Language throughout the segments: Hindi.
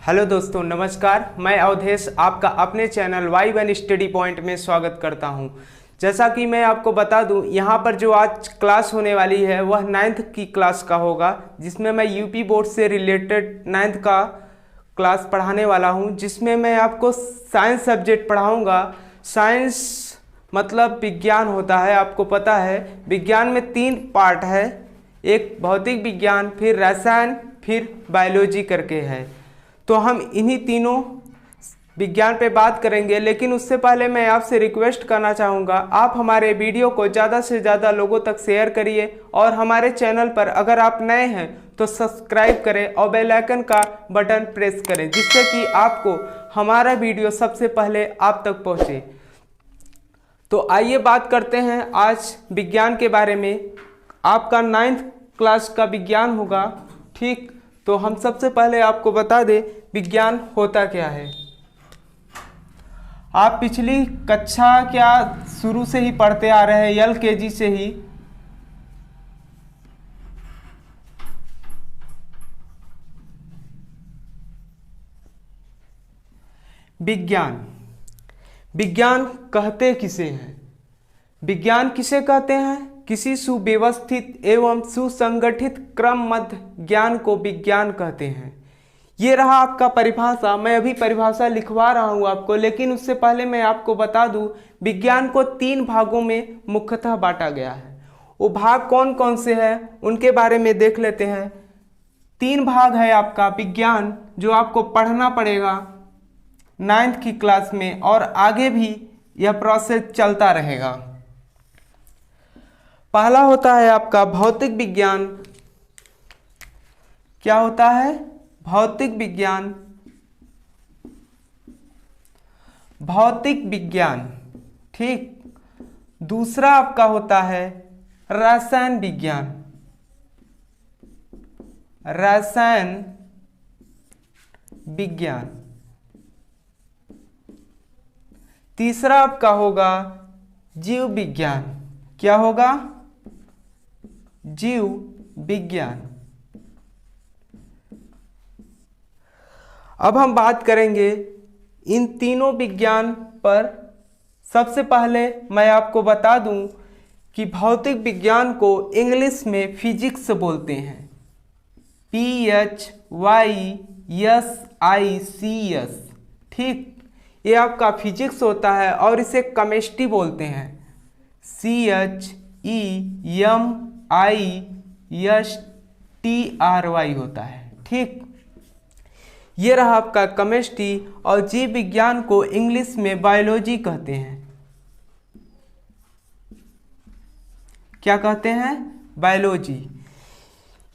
हेलो दोस्तों, नमस्कार। मैं अवधेश आपका अपने चैनल Y1 स्टडी पॉइंट में स्वागत करता हूं। जैसा कि मैं आपको बता दूं, यहां पर जो आज क्लास होने वाली है वह 9th की क्लास का होगा, जिसमें मैं यूपी बोर्ड से रिलेटेड 9th का क्लास पढ़ाने वाला हूं, जिसमें मैं आपको साइंस सब्जेक्ट पढ़ाऊँगा। साइंस मतलब विज्ञान होता है, आपको पता है। विज्ञान में 3 पार्ट है, एक भौतिक विज्ञान, फिर रसायन, फिर बायोलॉजी करके है। तो हम इन्हीं तीनों विज्ञान पे बात करेंगे, लेकिन उससे पहले मैं आपसे रिक्वेस्ट करना चाहूँगा, आप हमारे वीडियो को ज़्यादा से ज़्यादा लोगों तक शेयर करिए और हमारे चैनल पर अगर आप नए हैं तो सब्सक्राइब करें और बेल आइकन का बटन प्रेस करें, जिससे कि आपको हमारा वीडियो सबसे पहले आप तक पहुँचे। तो आइए बात करते हैं आज विज्ञान के बारे में। आपका 9th क्लास का विज्ञान होगा, ठीक। तो हम सबसे पहले आपको बता दें विज्ञान होता क्या है। आप पिछली कक्षा क्या शुरू से ही पढ़ते आ रहे हैं, LKG से ही। विज्ञान विज्ञान कहते किसे हैं? विज्ञान किसे कहते हैं? किसी सुव्यवस्थित एवं सुसंगठित क्रमबद्ध ज्ञान को विज्ञान कहते हैं। ये रहा आपका परिभाषा। मैं अभी परिभाषा लिखवा रहा हूँ आपको, लेकिन उससे पहले मैं आपको बता दूँ विज्ञान को 3 भागों में मुख्यतः बांटा गया है। वो भाग कौन कौन से हैं उनके बारे में देख लेते हैं। 3 भाग है आपका विज्ञान, जो आपको पढ़ना पड़ेगा 9th की क्लास में, और आगे भी यह प्रोसेस चलता रहेगा। पहला होता है आपका भौतिक विज्ञान। क्या होता है? भौतिक विज्ञान। भौतिक विज्ञान, ठीक। दूसरा आपका होता है रसायन विज्ञान। रसायन विज्ञान। तीसरा आपका होगा जीव विज्ञान। क्या होगा? जीव विज्ञान। अब हम बात करेंगे इन तीनों विज्ञान पर। सबसे पहले मैं आपको बता दूं कि भौतिक विज्ञान को इंग्लिश में फिजिक्स बोलते हैं। PHYSICS, ठीक। ये आपका फिजिक्स होता है, और इसे केमिस्ट्री बोलते हैं। CHEMISTRY होता है, ठीक। ये रहा आपका केमिस्ट्री। और जीव विज्ञान को इंग्लिश में बायोलॉजी कहते हैं। क्या कहते हैं? बायोलॉजी।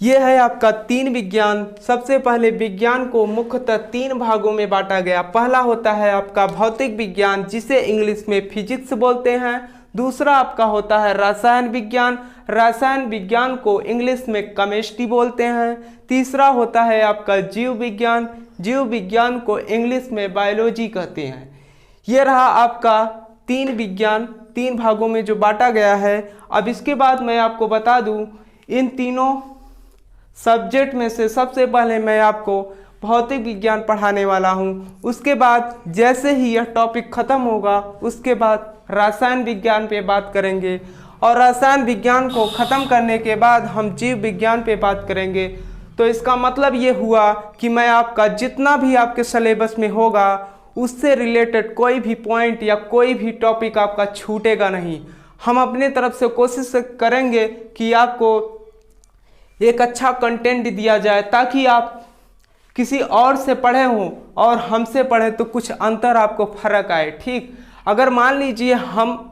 ये है आपका 3 विज्ञान। सबसे पहले विज्ञान को मुख्यतः 3 भागों में बांटा गया। पहला होता है आपका भौतिक विज्ञान, जिसे इंग्लिश में फिजिक्स बोलते हैं। दूसरा आपका होता है रसायन विज्ञान। रसायन विज्ञान को इंग्लिश में केमिस्ट्री बोलते हैं। तीसरा होता है आपका जीव विज्ञान। जीव विज्ञान को इंग्लिश में बायोलॉजी कहते हैं। ये रहा आपका 3 विज्ञान, 3 भागों में जो बांटा गया है। अब इसके बाद मैं आपको बता दूं, इन तीनों सब्जेक्ट में से सबसे पहले मैं आपको भौतिक विज्ञान पढ़ाने वाला हूं। उसके बाद जैसे ही यह टॉपिक ख़त्म होगा, उसके बाद रसायन विज्ञान पे बात करेंगे, और रसायन विज्ञान को ख़त्म करने के बाद हम जीव विज्ञान पे बात करेंगे। तो इसका मतलब ये हुआ कि मैं आपका जितना भी आपके सिलेबस में होगा, उससे रिलेटेड कोई भी पॉइंट या कोई भी टॉपिक आपका छूटेगा नहीं। हम अपने तरफ से कोशिश करेंगे कि आपको एक अच्छा कंटेंट दिया जाए, ताकि आप किसी और से पढ़े हों और हमसे पढ़ें तो कुछ अंतर आपको फर्क आए, ठीक। अगर मान लीजिए हम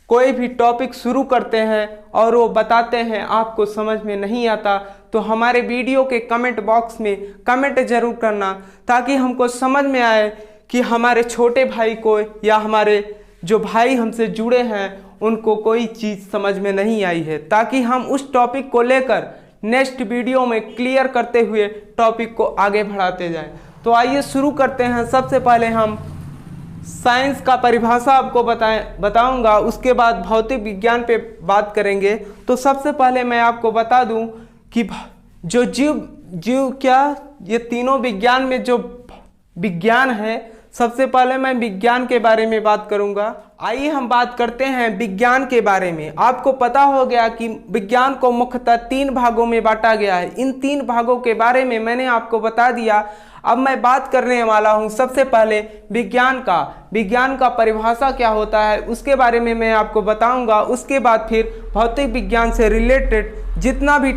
कोई भी टॉपिक शुरू करते हैं और वो बताते हैं आपको समझ में नहीं आता, तो हमारे वीडियो के कमेंट बॉक्स में कमेंट जरूर करना, ताकि हमको समझ में आए कि हमारे छोटे भाई को या हमारे जो भाई हमसे जुड़े हैं उनको कोई चीज़ समझ में नहीं आई है, ताकि हम उस टॉपिक को लेकर नेक्स्ट वीडियो में क्लियर करते हुए टॉपिक को आगे बढ़ाते जाएं। तो आइए शुरू करते हैं। सबसे पहले हम साइंस का परिभाषा आपको बताऊंगा, उसके बाद भौतिक विज्ञान पे बात करेंगे। तो सबसे पहले मैं आपको बता दूं कि जो जीव क्या ये तीनों विज्ञान में जो विज्ञान है। सबसे पहले मैं विज्ञान के बारे में बात करूंगा। आइए हम बात करते हैं विज्ञान के बारे में। आपको पता हो गया कि विज्ञान को मुख्यतः 3 भागों में बांटा गया है। इन 3 भागों के बारे में मैंने आपको बता दिया। अब मैं बात करने वाला हूं सबसे पहले विज्ञान का परिभाषा क्या होता है उसके बारे में मैं आपको बताऊंगा। उसके बाद फिर भौतिक विज्ञान से रिलेटेड जितना भी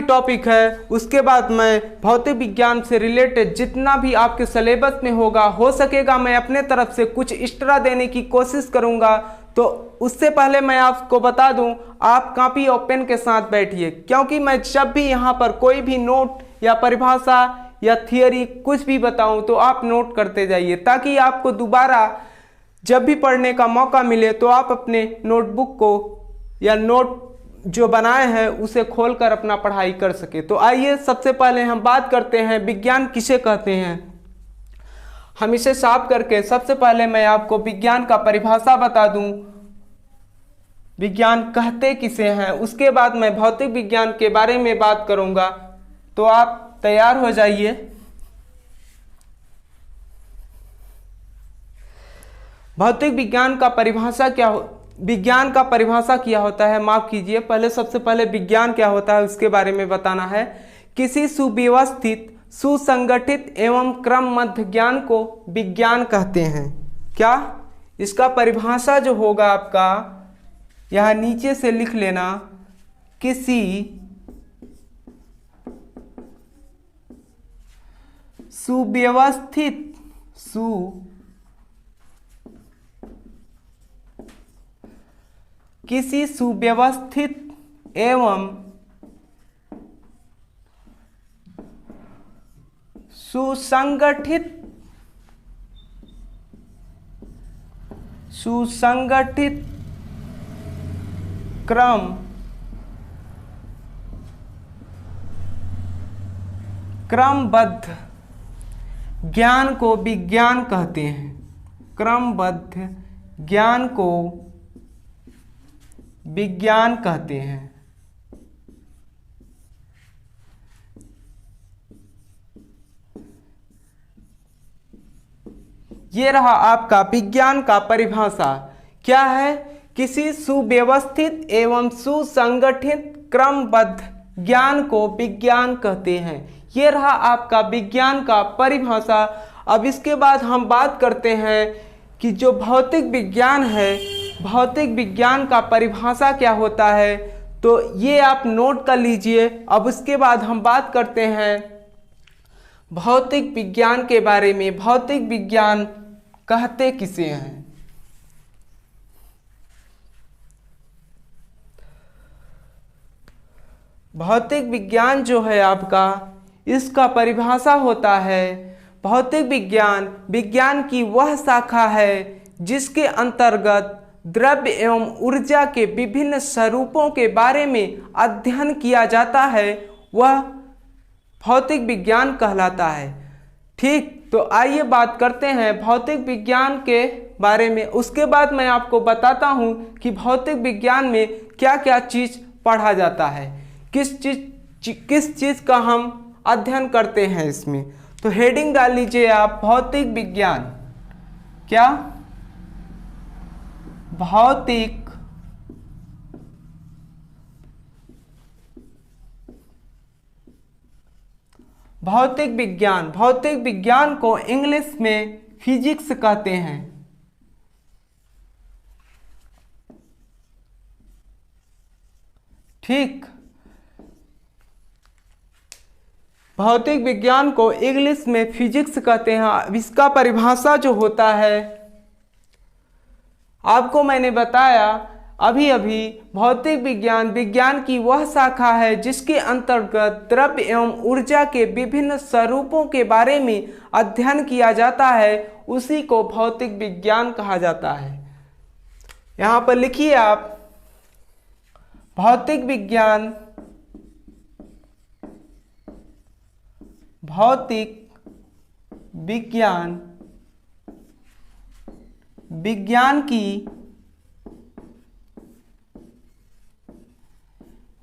टॉपिक है उसके बाद मैं भौतिक विज्ञान से रिलेटेड जितना भी आपके सिलेबस में होगा, हो सकेगा मैं अपने तरफ से कुछ एक्स्ट्रा देने की कोशिश करूंगा। तो उससे पहले मैं आपको बता दूं, आप कॉपी और पेन के साथ बैठिए, क्योंकि मैं जब भी यहाँ पर कोई भी नोट या परिभाषा या थियरी कुछ भी बताऊं तो आप नोट करते जाइए, ताकि आपको दोबारा जब भी पढ़ने का मौका मिले तो आप अपने नोटबुक को या नोट जो बनाए हैं उसे खोलकर अपना पढ़ाई कर सके। तो आइए सबसे पहले हम बात करते हैं विज्ञान किसे कहते हैं। हम इसे साफ करके सबसे पहले मैं आपको विज्ञान का परिभाषा बता दूं, विज्ञान कहते किसे हैं। उसके बाद मैं भौतिक विज्ञान के बारे में बात करूंगा। तो आप तैयार हो जाइए। भौतिक विज्ञान का परिभाषा क्या होता है, माफ कीजिए, पहले सबसे पहले विज्ञान क्या होता है उसके बारे में बताना है। किसी सुव्यवस्थित, सुसंगठित एवं क्रमबद्ध ज्ञान को विज्ञान कहते हैं। क्या इसका परिभाषा जो होगा आपका यहां नीचे से लिख लेना, किसी सुव्यवस्थित एवं सुसंगठित क्रमबद्ध ज्ञान को विज्ञान कहते हैं। क्रमबद्ध ज्ञान को विज्ञान कहते हैं। ये रहा आपका विज्ञान का परिभाषा। क्या है? किसी सुव्यवस्थित एवं सुसंगठित क्रमबद्ध ज्ञान को विज्ञान कहते हैं। ये रहा आपका विज्ञान का परिभाषा। अब इसके बाद हम बात करते हैं कि जो भौतिक विज्ञान है, भौतिक विज्ञान का परिभाषा क्या होता है। तो ये आप नोट कर लीजिए। अब उसके बाद हम बात करते हैं भौतिक विज्ञान के बारे में। भौतिक विज्ञान कहते किसे हैं? भौतिक विज्ञान जो है आपका, इसका परिभाषा होता है, भौतिक विज्ञान विज्ञान की वह शाखा है जिसके अंतर्गत द्रव्य एवं ऊर्जा के विभिन्न स्वरूपों के बारे में अध्ययन किया जाता है, वह भौतिक विज्ञान कहलाता है। ठीक, तो आइए बात करते हैं भौतिक विज्ञान के बारे में। उसके बाद मैं आपको बताता हूं कि भौतिक विज्ञान में क्या क्या चीज पढ़ा जाता है, किस चीज का हम अध्ययन करते हैं इसमें। तो हेडिंग डाल लीजिए आप, भौतिक विज्ञान। क्या? भौतिक विज्ञान। भौतिक विज्ञान को इंग्लिश में फिजिक्स कहते हैं। ठीक, भौतिक विज्ञान को इंग्लिश में फिजिक्स कहते हैं। अब इसका परिभाषा जो होता है, आपको मैंने बताया अभी अभी, भौतिक विज्ञान विज्ञान की वह शाखा है जिसके अंतर्गत द्रव्य एवं ऊर्जा के विभिन्न स्वरूपों के बारे में अध्ययन किया जाता है, उसी को भौतिक विज्ञान कहा जाता है। यहाँ पर लिखिए आप, भौतिक विज्ञान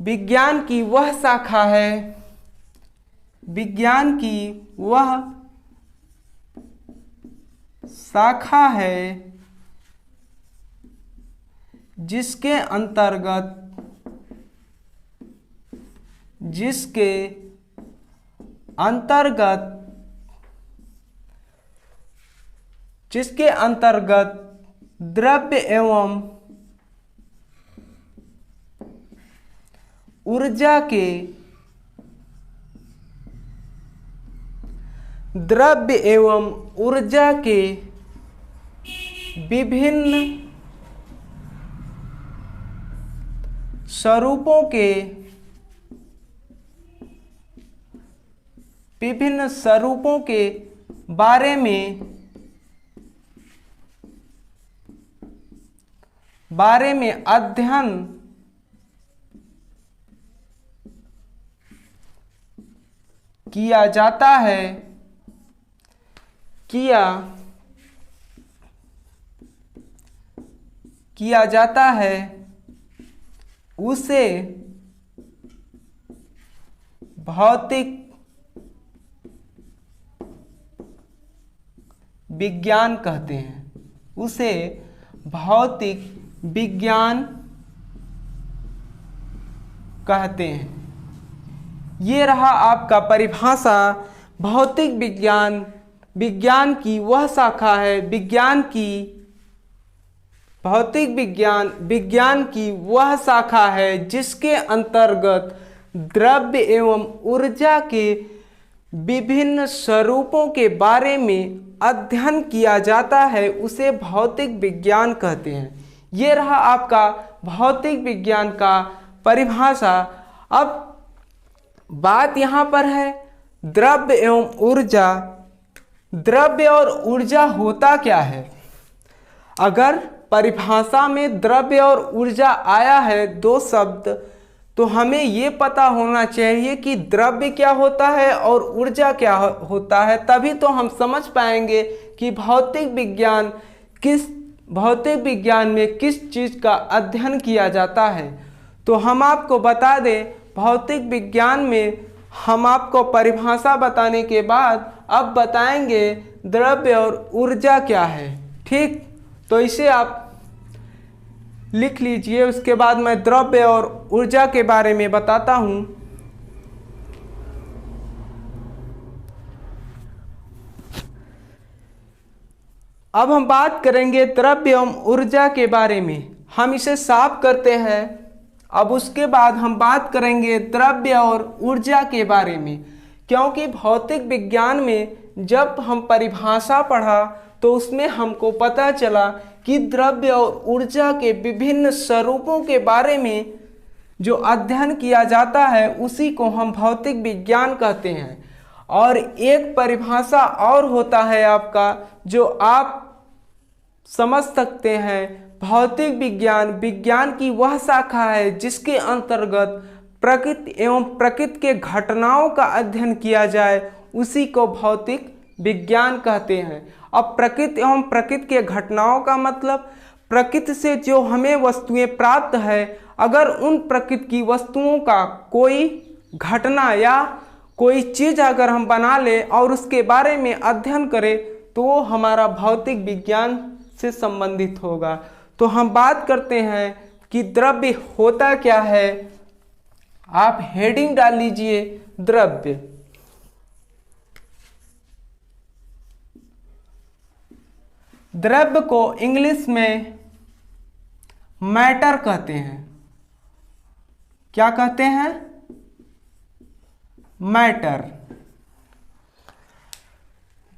विज्ञान की वह शाखा है विज्ञान की वह शाखा है जिसके अंतर्गत द्रव्य एवं ऊर्जा के विभिन्न स्वरूपों के बारे में अध्ययन किया जाता है उसे भौतिक विज्ञान कहते हैं। ये रहा आपका परिभाषा। भौतिक विज्ञान की वह शाखा है विज्ञान की वह शाखा है जिसके अंतर्गत द्रव्य एवं ऊर्जा के विभिन्न स्वरूपों के बारे में अध्ययन किया जाता है, उसे भौतिक विज्ञान कहते हैं। ये रहा आपका भौतिक विज्ञान का परिभाषा। अब बात यहाँ पर है द्रव्य एवं ऊर्जा। द्रव्य और ऊर्जा होता क्या है? अगर परिभाषा में द्रव्य और ऊर्जा आया है दो शब्द, तो हमें ये पता होना चाहिए कि द्रव्य क्या होता है और ऊर्जा क्या होता है। तभी तो हम समझ पाएंगे कि भौतिक विज्ञान में किस चीज़ का अध्ययन किया जाता है। तो हम आपको बता दें, भौतिक विज्ञान में हम आपको परिभाषा बताने के बाद अब बताएंगे द्रव्य और ऊर्जा क्या है। ठीक, तो इसे आप लिख लीजिए, उसके बाद मैं द्रव्य और ऊर्जा के बारे में बताता हूं। अब हम बात करेंगे द्रव्य एवं ऊर्जा के बारे में। हम इसे साफ करते हैं। अब उसके बाद हम बात करेंगे द्रव्य और ऊर्जा के बारे में, क्योंकि भौतिक विज्ञान में जब हम परिभाषा पढ़ा तो उसमें हमको पता चला कि द्रव्य और ऊर्जा के विभिन्न स्वरूपों के बारे में जो अध्ययन किया जाता है उसी को हम भौतिक विज्ञान कहते हैं। और एक परिभाषा और होता है आपका, जो आप समझ सकते हैं, भौतिक विज्ञान की वह शाखा है जिसके अंतर्गत प्रकृति एवं प्रकृति के घटनाओं का अध्ययन किया जाए, उसी को भौतिक विज्ञान कहते हैं। अब प्रकृति एवं प्रकृति के घटनाओं का मतलब प्रकृति से जो हमें वस्तुएं प्राप्त है, अगर उन प्रकृति की वस्तुओं का कोई घटना या कोई चीज़ अगर हम बना ले और उसके बारे में अध्ययन करें तो वो हमारा भौतिक विज्ञान से संबंधित होगा। तो हम बात करते हैं कि द्रव्य होता क्या है। आप हेडिंग डाल लीजिए द्रव्य। द्रव्य को इंग्लिश में मैटर कहते हैं। क्या कहते हैं? मैटर।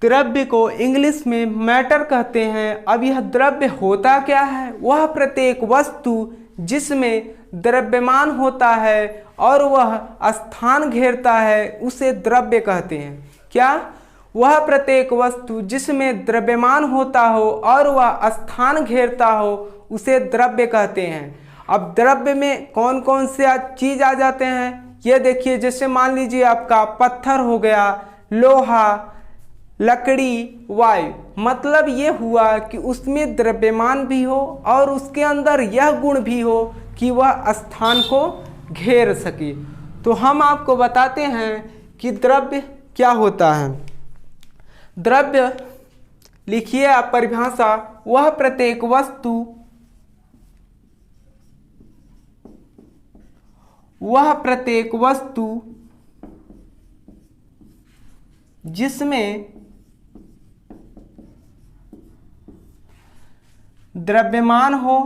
द्रव्य को इंग्लिश में मैटर कहते हैं। अब यह द्रव्य होता क्या है? वह प्रत्येक वस्तु जिसमें द्रव्यमान होता है और वह स्थान घेरता है उसे द्रव्य कहते हैं। क्या? वह प्रत्येक वस्तु जिसमें द्रव्यमान होता हो और वह स्थान घेरता हो उसे द्रव्य कहते हैं। अब द्रव्य में कौन कौन से चीज़ आ जाते हैं ये देखिए। जैसे मान लीजिए आपका पत्थर हो गया, लोहा, लकड़ी, वायु। मतलब ये हुआ कि उसमें द्रव्यमान भी हो और उसके अंदर यह गुण भी हो कि वह स्थान को घेर सके। तो हम आपको बताते हैं कि द्रव्य क्या होता है। द्रव्य लिखिए आप परिभाषा, वह प्रत्येक वस्तु जिसमें द्रव्यमान हो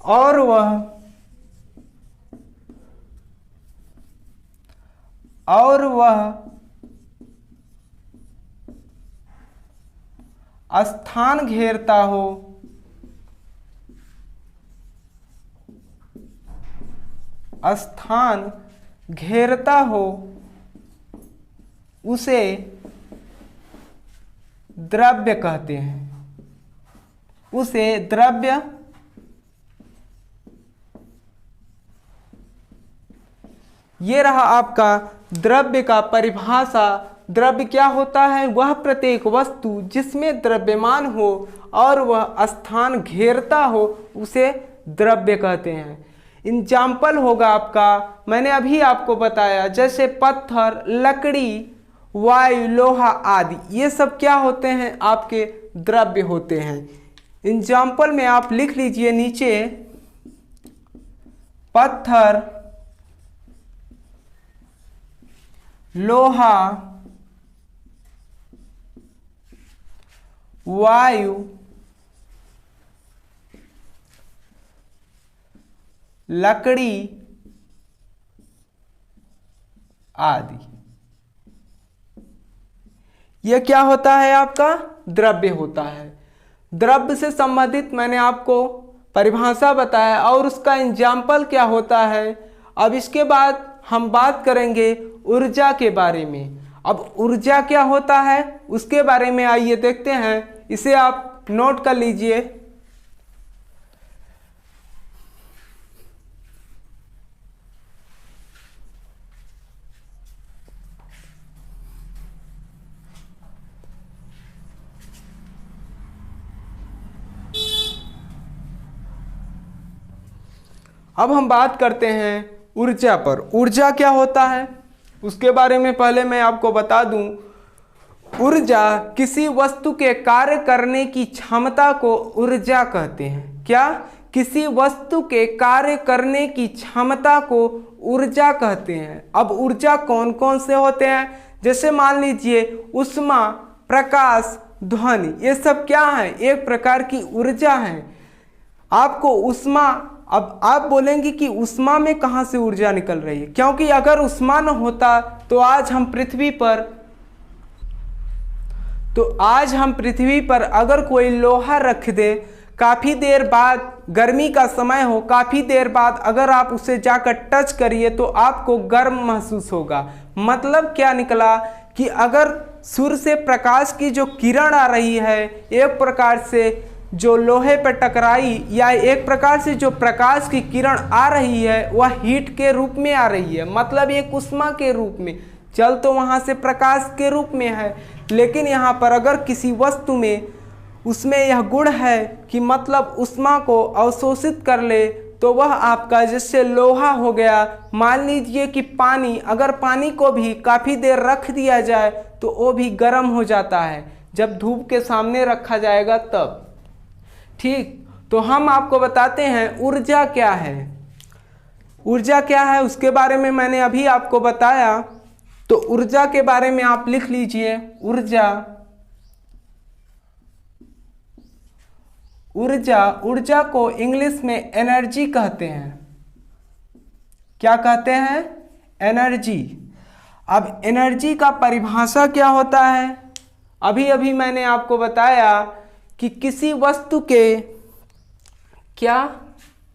और वह स्थान घेरता हो उसे द्रव्य कहते हैं। उसे द्रव्य ये रहा आपका द्रव्य का परिभाषा। द्रव्य क्या होता है? वह प्रत्येक वस्तु जिसमें द्रव्यमान हो और वह स्थान घेरता हो उसे द्रव्य कहते हैं। एग्जाम्पल होगा आपका, मैंने अभी आपको बताया, जैसे पत्थर, लकड़ी, वायु, लोहा आदि, ये सब क्या होते हैं? आपके द्रव्य होते हैं। एग्जाम्पल में आप लिख लीजिए नीचे, पत्थर, लोहा, वायु, लकड़ी आदि। यह क्या होता है? आपका द्रव्य होता है। द्रव्य से संबंधित मैंने आपको परिभाषा बताया और उसका एग्जाम्पल क्या होता है। अब इसके बाद हम बात करेंगे ऊर्जा के बारे में। अब ऊर्जा क्या होता है उसके बारे में आइए देखते हैं। इसे आप नोट कर लीजिए। अब हम बात करते हैं ऊर्जा पर। ऊर्जा क्या होता है उसके बारे में पहले मैं आपको बता दूं। ऊर्जा किसी वस्तु के कार्य करने की क्षमता को ऊर्जा कहते हैं। क्या? किसी वस्तु के कार्य करने की क्षमता को ऊर्जा कहते हैं। अब ऊर्जा कौन कौन से होते हैं? जैसे मान लीजिए ऊष्मा, प्रकाश, ध्वनि, ये सब क्या है? एक प्रकार की ऊर्जा है। आपको ऊष्मा, अब आप बोलेंगे कि ऊष्मा में कहाँ से ऊर्जा निकल रही है? क्योंकि अगर ऊष्मा न होता तो आज हम पृथ्वी पर अगर कोई लोहा रख दे, काफ़ी देर बाद, गर्मी का समय हो, काफ़ी देर बाद अगर आप उसे जाकर टच करिए तो आपको गर्म महसूस होगा। मतलब क्या निकला कि अगर सूर्य से प्रकाश की जो किरण आ रही है, एक प्रकार से जो लोहे पर टकराई, या एक प्रकार से जो प्रकाश की किरण आ रही है वह हीट के रूप में आ रही है। मतलब एक ऊष्मा के रूप में, चल तो वहाँ से प्रकाश के रूप में है, लेकिन यहाँ पर अगर किसी वस्तु में उसमें यह गुण है कि मतलब ऊष्मा को अवशोषित कर ले, तो वह आपका जैसे लोहा हो गया। मान लीजिए कि पानी, अगर पानी को भी काफ़ी देर रख दिया जाए तो वो भी गर्म हो जाता है जब धूप के सामने रखा जाएगा तब। ठीक, तो हम आपको बताते हैं ऊर्जा क्या है। ऊर्जा क्या है उसके बारे में मैंने अभी आपको बताया। तो ऊर्जा के बारे में आप लिख लीजिए, ऊर्जा को इंग्लिश में एनर्जी कहते हैं। क्या कहते हैं? एनर्जी। अब एनर्जी का परिभाषा क्या होता है? अभी अभी मैंने आपको बताया कि किसी वस्तु के, क्या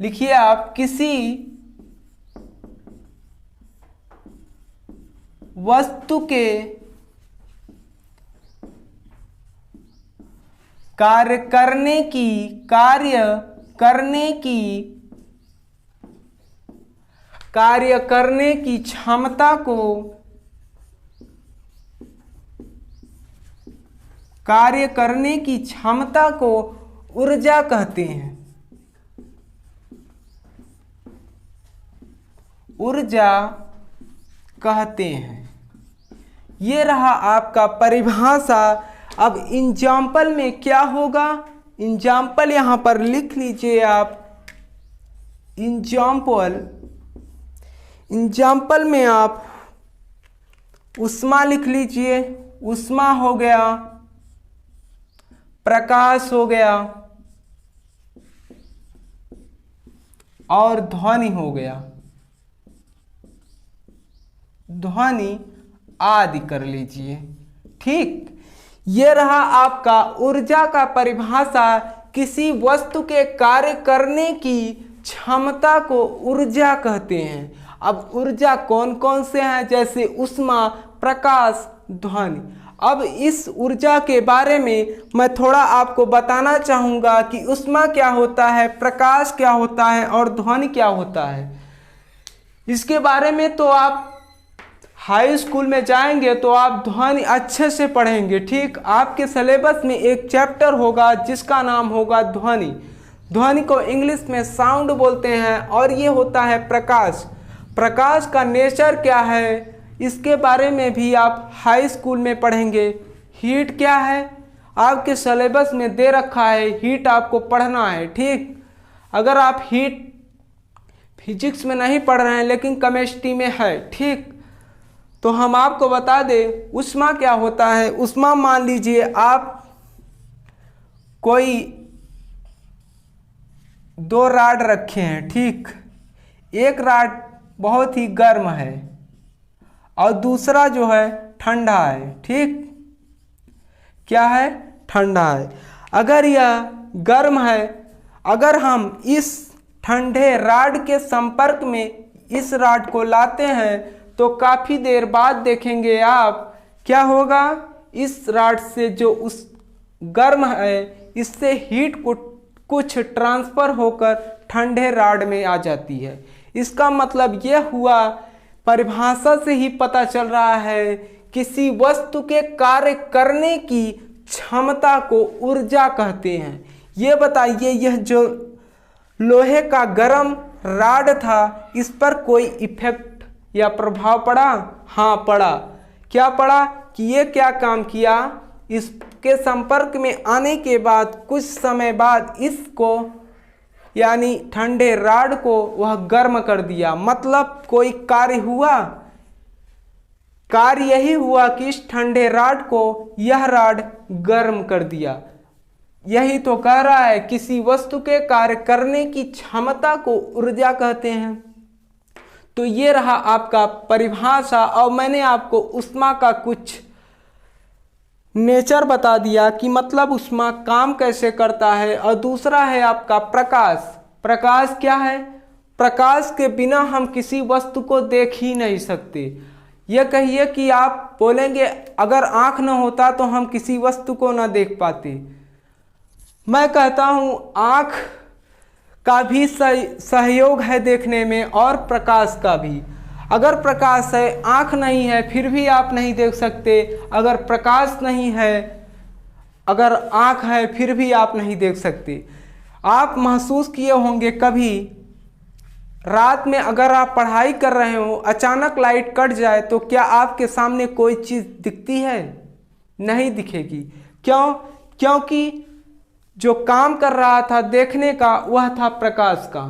लिखिए आप, किसी वस्तु के कार्य करने की क्षमता को ऊर्जा कहते हैं। ऊर्जा कहते हैं। ये रहा आपका परिभाषा। अब एग्जाम्पल में क्या होगा, एग्जाम्पल यहाँ पर लिख लीजिए आप। एग्जाम्पल में आप ऊष्मा लिख लीजिए। ऊष्मा हो गया, प्रकाश हो गया और ध्वनि हो गया, ध्वनि आदि कर लीजिए। ठीक, ये रहा आपका ऊर्जा का परिभाषा। किसी वस्तु के कार्य करने की क्षमता को ऊर्जा कहते हैं। अब ऊर्जा कौन कौन से हैं, जैसे ऊष्मा, प्रकाश, ध्वनि। अब इस ऊर्जा के बारे में मैं थोड़ा आपको बताना चाहूँगा कि ऊष्मा क्या होता है, प्रकाश क्या होता है और ध्वनि क्या होता है। इसके बारे में तो आप हाई स्कूल में जाएंगे तो आप ध्वनि अच्छे से पढ़ेंगे। ठीक, आपके सिलेबस में एक चैप्टर होगा जिसका नाम होगा ध्वनि। ध्वनि को इंग्लिश में साउंड बोलते हैं। और ये होता है प्रकाश। प्रकाश का नेचर क्या है, इसके बारे में भी आप हाई स्कूल में पढ़ेंगे। हीट क्या है, आपके सिलेबस में दे रखा है, हीट आपको पढ़ना है। ठीक, अगर आप हीट फिजिक्स में नहीं पढ़ रहे हैं लेकिन केमिस्ट्री में है, ठीक, तो हम आपको बता दें ऊष्मा क्या होता है। ऊष्मा मान लीजिए आप कोई 2 राड रखे हैं। ठीक, एक राड बहुत ही गर्म है और दूसरा जो है ठंडा है। ठीक, क्या है, ठंडा है। अगर यह गर्म है, अगर हम इस ठंडे राड के संपर्क में इस राड को लाते हैं तो काफ़ी देर बाद देखेंगे आप क्या होगा, इस राड से जो उस गर्म है इससे हीट को कुछ ट्रांसफ़र होकर ठंडे राड में आ जाती है। इसका मतलब यह हुआ, परिभाषा से ही पता चल रहा है, किसी वस्तु के कार्य करने की क्षमता को ऊर्जा कहते हैं। ये बताइए, यह जो लोहे का गर्म राड था इस पर कोई इफेक्ट या प्रभाव पड़ा? हाँ पड़ा। क्या पड़ा कि ये क्या काम किया, इसके संपर्क में आने के बाद कुछ समय बाद इसको यानी ठंडे राड को वह गर्म कर दिया। मतलब कोई कार्य हुआ, कार्य यही हुआ कि इस ठंडे राड को यह राड गर्म कर दिया। यही तो कह रहा है, किसी वस्तु के कार्य करने की क्षमता को ऊर्जा कहते हैं। तो ये रहा आपका परिभाषा। और मैंने आपको ऊष्मा का कुछ नेचर बता दिया कि मतलब ऊष्मा काम कैसे करता है। और दूसरा है आपका प्रकाश। प्रकाश क्या है, प्रकाश के बिना हम किसी वस्तु को देख ही नहीं सकते। यह कहिए कि आप बोलेंगे अगर आँख न होता तो हम किसी वस्तु को न देख पाते। मैं कहता हूँ आँख का भी सहयोग है देखने में और प्रकाश का भी। अगर प्रकाश है, आँख नहीं है, फिर भी आप नहीं देख सकते। अगर प्रकाश नहीं है, अगर आँख है, फिर भी आप नहीं देख सकते। आप महसूस किए होंगे कभी, रात में अगर आप पढ़ाई कर रहे हो, अचानक लाइट कट जाए तो क्या आपके सामने कोई चीज़ दिखती है? नहीं दिखेगी। क्यों? क्योंकि जो काम कर रहा था देखने का वह था प्रकाश का।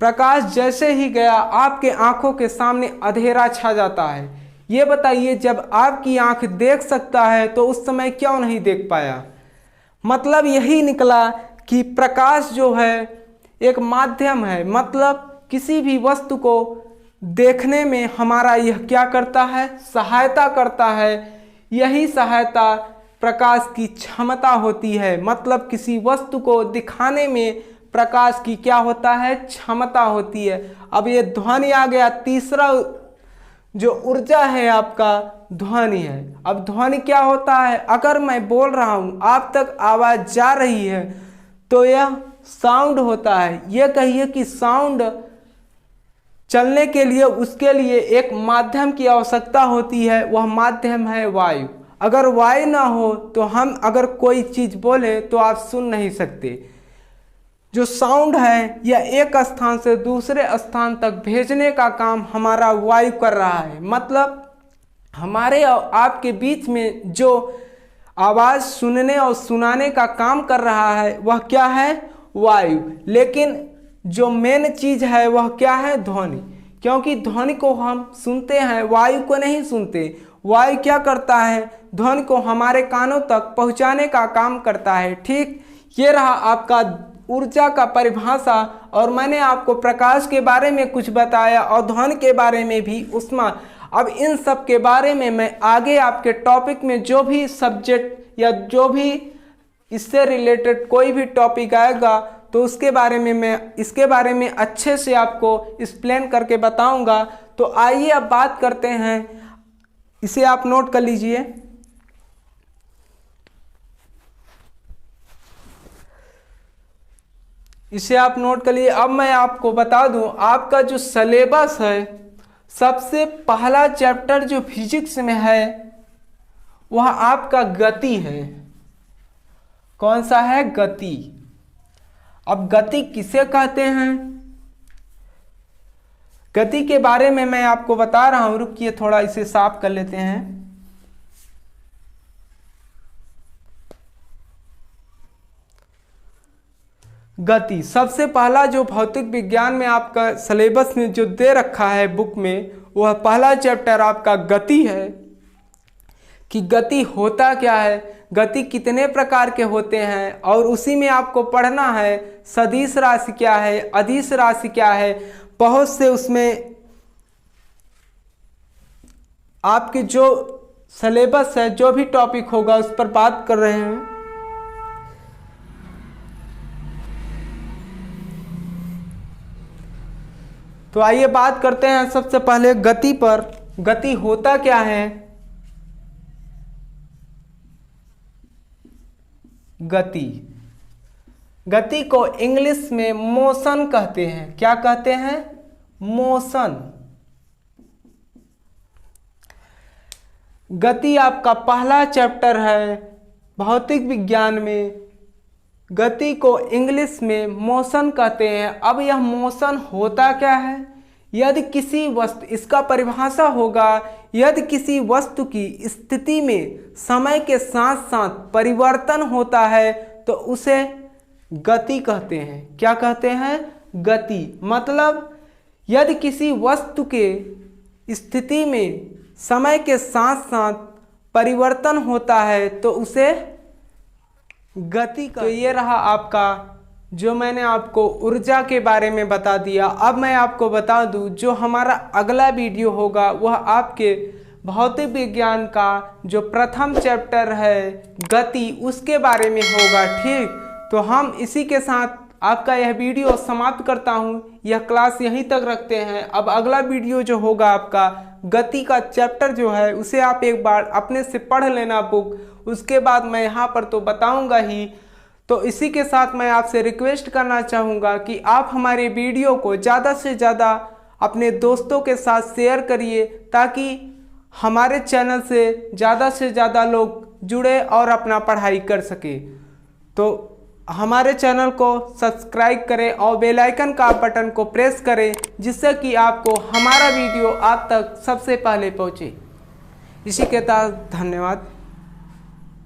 प्रकाश जैसे ही गया आपके आंखों के सामने अंधेरा छा जाता है। ये बताइए, जब आपकी आंख देख सकता है तो उस समय क्यों नहीं देख पाया? मतलब यही निकला कि प्रकाश जो है एक माध्यम है। मतलब किसी भी वस्तु को देखने में हमारा यह क्या करता है, सहायता करता है। यही सहायता प्रकाश की क्षमता होती है। मतलब किसी वस्तु को दिखाने में प्रकाश की क्या होता है, क्षमता होती है। अब ये ध्वनि आ गया, तीसरा जो ऊर्जा है आपका ध्वनि है। अब ध्वनि क्या होता है, अगर मैं बोल रहा हूँ आप तक आवाज़ जा रही है तो यह साउंड होता है। यह कहिए कि साउंड चलने के लिए उसके लिए एक माध्यम की आवश्यकता होती है, वह माध्यम है वायु। अगर वायु ना हो तो हम अगर कोई चीज़ बोले तो आप सुन नहीं सकते। जो साउंड है यह एक स्थान से दूसरे स्थान तक भेजने का काम हमारा वायु कर रहा है। मतलब हमारे और आपके बीच में जो आवाज़ सुनने और सुनाने का काम कर रहा है वह क्या है? वायु। लेकिन जो मेन चीज़ है वह क्या है? ध्वनि। क्योंकि ध्वनि को हम सुनते हैं, वायु को नहीं सुनते। वायु क्या करता है? ध्वनि को हमारे कानों तक पहुंचाने का काम करता है। ठीक, ये रहा आपका ऊर्जा का परिभाषा। और मैंने आपको प्रकाश के बारे में कुछ बताया और ध्वनि के बारे में भी ऊष्मा। अब इन सब के बारे में मैं आगे आपके टॉपिक में जो भी सब्जेक्ट या जो भी इससे रिलेटेड कोई भी टॉपिक आएगा तो उसके बारे में मैं इसके बारे में अच्छे से आपको एक्सप्लेन करके बताऊंगा। तो आइए अब बात करते हैं, इसे आप नोट कर लीजिए। इसे आप नोट कर लीजिए। अब मैं आपको बता दूं, आपका जो सिलेबस है, सबसे पहला चैप्टर जो फिजिक्स में है वह आपका गति है। कौन सा है? गति। अब गति किसे कहते हैं? गति के बारे में मैं आपको बता रहा हूं, रुकिए थोड़ा इसे साफ कर लेते हैं। गति सबसे पहला जो भौतिक विज्ञान में आपका सिलेबस में जो दे रखा है बुक में, वह पहला चैप्टर आपका गति है कि गति होता क्या है, गति कितने प्रकार के होते हैं, और उसी में आपको पढ़ना है सदिश राशि क्या है, अदिश राशि क्या है। बहुत से उसमें आपके जो सिलेबस है, जो भी टॉपिक होगा उस पर बात कर रहे हैं। तो आइए बात करते हैं सबसे पहले गति पर। गति होता क्या है? गति को इंग्लिश में मोशन कहते हैं। क्या कहते हैं? मोशन। गति आपका पहला चैप्टर है भौतिक विज्ञान में। गति को इंग्लिश में मोशन कहते हैं। अब यह मोशन होता क्या है? यदि किसी वस्तु, इसका परिभाषा होगा, यदि किसी वस्तु की स्थिति में समय के साथ साथ परिवर्तन होता है तो उसे गति कहते हैं। क्या कहते हैं? गति। मतलब यदि किसी वस्तु के स्थिति में समय के साथ साथ परिवर्तन होता है तो उसे गति का। तो ये रहा आपका, जो मैंने आपको ऊर्जा के बारे में बता दिया। अब मैं आपको बता दूं, जो हमारा अगला वीडियो होगा वह आपके भौतिक विज्ञान का जो प्रथम चैप्टर है गति, उसके बारे में होगा। ठीक, तो हम इसी के साथ आपका यह वीडियो समाप्त करता हूं। यह क्लास यहीं तक रखते हैं। अब अगला वीडियो जो होगा आपका गति का चैप्टर जो है उसे आप एक बार अपने से पढ़ लेना बुक। उसके बाद मैं यहाँ पर तो बताऊँगा ही। तो इसी के साथ मैं आपसे रिक्वेस्ट करना चाहूँगा कि आप हमारे वीडियो को ज़्यादा से ज़्यादा अपने दोस्तों के साथ शेयर करिए, ताकि हमारे चैनल से ज़्यादा लोग जुड़े और अपना पढ़ाई कर सके। तो हमारे चैनल को सब्सक्राइब करें और बेल आइकन का बटन को प्रेस करें, जिससे कि आपको हमारा वीडियो आप तक सबसे पहले पहुँचे। इसी के साथ धन्यवाद।